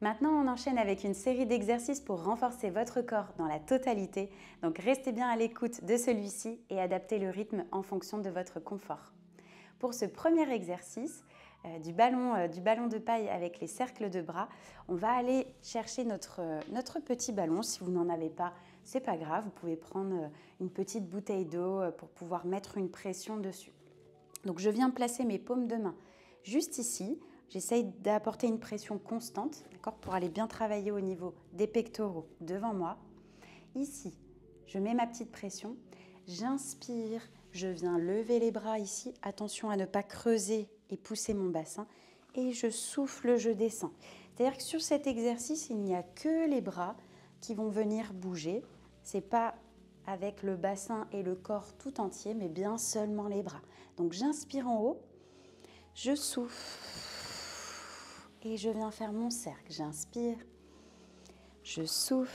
Maintenant, on enchaîne avec une série d'exercices pour renforcer votre corps dans la totalité. Donc restez bien à l'écoute de celui-ci et adaptez le rythme en fonction de votre confort. Pour ce premier exercice, du ballon de paille avec les cercles de bras, on va aller chercher notre petit ballon. Si vous n'en avez pas, c'est pas grave, vous pouvez prendre une petite bouteille d'eau pour pouvoir mettre une pression dessus. Donc je viens placer mes paumes de main juste ici. J'essaye d'apporter une pression constante, d'accord, pour aller bien travailler au niveau des pectoraux devant moi. Ici, je mets ma petite pression, j'inspire, je viens lever les bras ici. Attention à ne pas creuser et pousser mon bassin. Et je souffle, je descends. C'est-à-dire que sur cet exercice, il n'y a que les bras qui vont venir bouger. Ce n'est pas avec le bassin et le corps tout entier, mais bien seulement les bras. Donc j'inspire en haut, je souffle et je viens faire mon cercle. J'inspire, je souffle,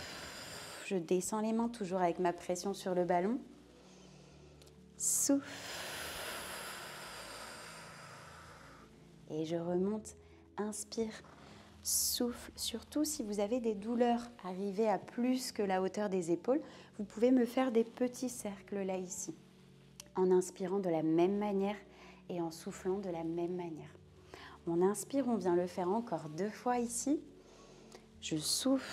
je descends les mains toujours avec ma pression sur le ballon. Souffle et je remonte, inspire, souffle. Surtout si vous avez des douleurs arrivées à plus que la hauteur des épaules, vous pouvez me faire des petits cercles là ici, en inspirant de la même manière et en soufflant de la même manière. On inspire, on vient le faire encore 2 fois ici. Je souffle,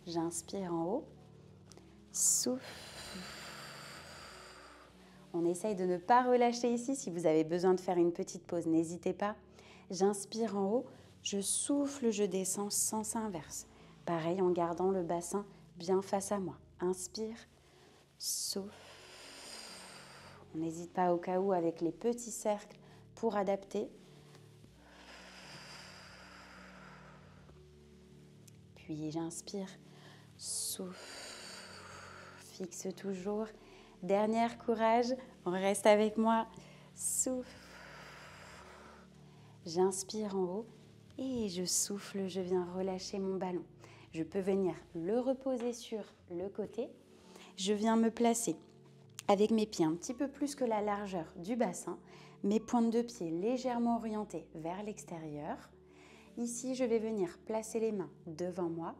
j'inspire en haut, souffle. On essaye de ne pas relâcher ici. Si vous avez besoin de faire une petite pause, n'hésitez pas. J'inspire en haut, je souffle, je descends, sens inverse. Pareil en gardant le bassin bien face à moi. Inspire, souffle. On n'hésite pas au cas où avec les petits cercles pour adapter. Puis j'inspire, souffle, fixe toujours. Dernière, courage, on reste avec moi. Souffle. J'inspire en haut et je souffle, je viens relâcher mon ballon. Je peux venir le reposer sur le côté. Je viens me placer avec mes pieds un petit peu plus que la largeur du bassin, mes pointes de pied légèrement orientées vers l'extérieur. Ici, je vais venir placer les mains devant moi.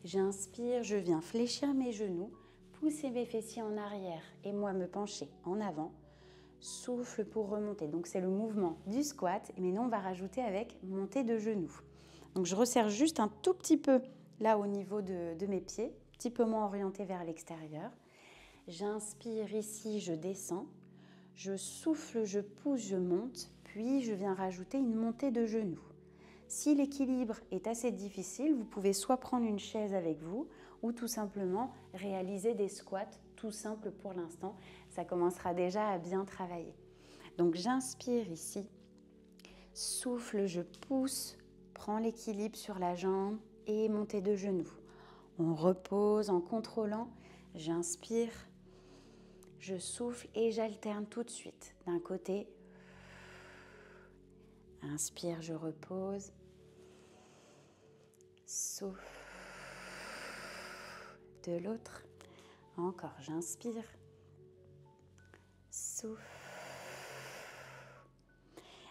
J'inspire, je viens fléchir mes genoux, pousser mes fessiers en arrière et moi me pencher en avant. Souffle pour remonter. Donc c'est le mouvement du squat, mais nous on va rajouter avec montée de genoux. Donc je resserre juste un tout petit peu là au niveau de mes pieds, un petit peu moins orienté vers l'extérieur. J'inspire ici, je descends. Je souffle, je pousse, je monte, puis je viens rajouter une montée de genoux. Si l'équilibre est assez difficile, vous pouvez soit prendre une chaise avec vous ou tout simplement réaliser des squats tout simples pour l'instant. Ça commencera déjà à bien travailler. Donc j'inspire ici, souffle, je pousse, prends l'équilibre sur la jambe et montée de genoux. On repose en contrôlant, j'inspire, je souffle et j'alterne tout de suite. D'un côté, inspire, je repose. Souffle. De l'autre. Encore, j'inspire. Souffle.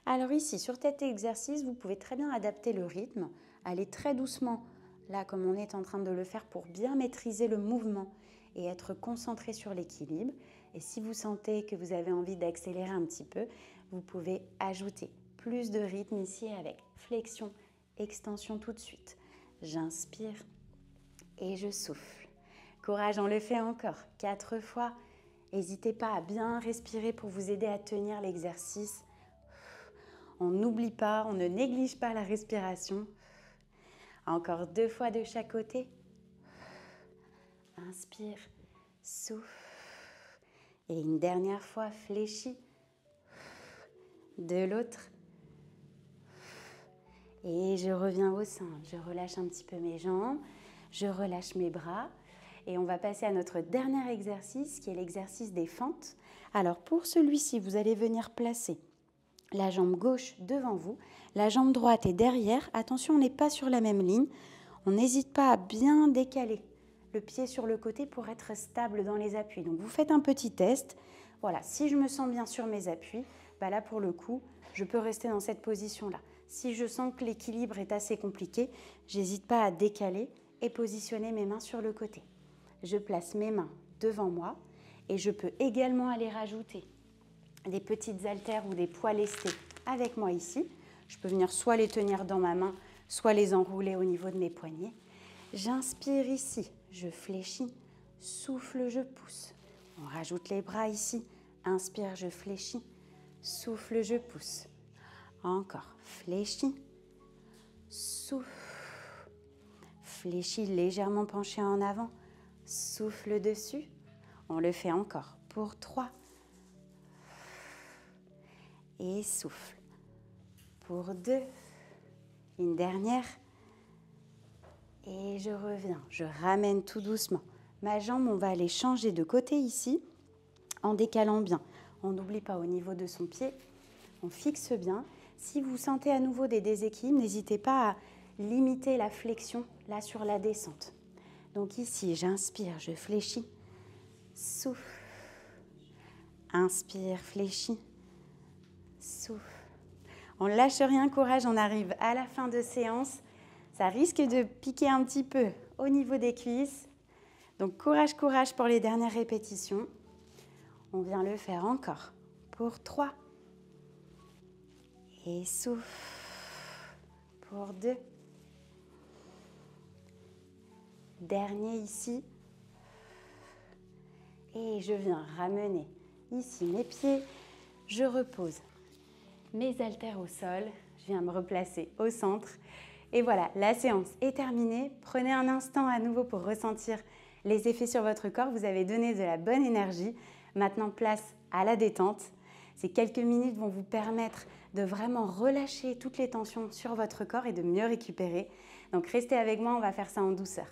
Alors ici, sur cet exercice, vous pouvez très bien adapter le rythme, aller très doucement, là comme on est en train de le faire pour bien maîtriser le mouvement et être concentré sur l'équilibre. Et si vous sentez que vous avez envie d'accélérer un petit peu, vous pouvez ajouter plus de rythme ici avec flexion, extension tout de suite. J'inspire et je souffle. Courage, on le fait encore 4 fois. N'hésitez pas à bien respirer pour vous aider à tenir l'exercice. On n'oublie pas, on ne néglige pas la respiration. Encore 2 fois de chaque côté. Inspire, souffle. Et une dernière fois, fléchis. De l'autre. Et je reviens au centre. Je relâche un petit peu mes jambes. Je relâche mes bras. Et on va passer à notre dernier exercice, qui est l'exercice des fentes. Alors pour celui-ci, vous allez venir placer la jambe gauche devant vous, la jambe droite est derrière. Attention, on n'est pas sur la même ligne. On n'hésite pas à bien décaler le pied sur le côté pour être stable dans les appuis. Donc vous faites un petit test. Voilà, si je me sens bien sur mes appuis, là pour le coup, je peux rester dans cette position-là. Si je sens que l'équilibre est assez compliqué, j'hésite pas à décaler et positionner mes mains sur le côté. Je place mes mains devant moi et je peux également aller rajouter des petites haltères ou des poids lestés avec moi ici. Je peux venir soit les tenir dans ma main, soit les enrouler au niveau de mes poignets. J'inspire ici, je fléchis, souffle, je pousse. On rajoute les bras ici, inspire, je fléchis, souffle, je pousse. Encore, fléchis, souffle, fléchis légèrement penché en avant, souffle dessus. On le fait encore pour 3. Et souffle pour 2. Une dernière. Et je reviens, je ramène tout doucement. Ma jambe, on va aller changer de côté ici en décalant bien. On n'oublie pas au niveau de son pied, on fixe bien. Si vous sentez à nouveau des déséquilibres, n'hésitez pas à limiter la flexion là sur la descente. Donc ici, j'inspire, je fléchis, souffle, inspire, fléchis, souffle. On ne lâche rien, courage, on arrive à la fin de séance. Ça risque de piquer un petit peu au niveau des cuisses. Donc courage, courage pour les dernières répétitions. On vient le faire encore pour 3. Et souffle pour 2. Dernier ici. Et je viens ramener ici mes pieds. Je repose mes haltères au sol. Je viens me replacer au centre. Et voilà, la séance est terminée. Prenez un instant à nouveau pour ressentir les effets sur votre corps. Vous avez donné de la bonne énergie. Maintenant, place à la détente. Ces quelques minutes vont vous permettre de vraiment relâcher toutes les tensions sur votre corps et de mieux récupérer. Donc, restez avec moi, on va faire ça en douceur.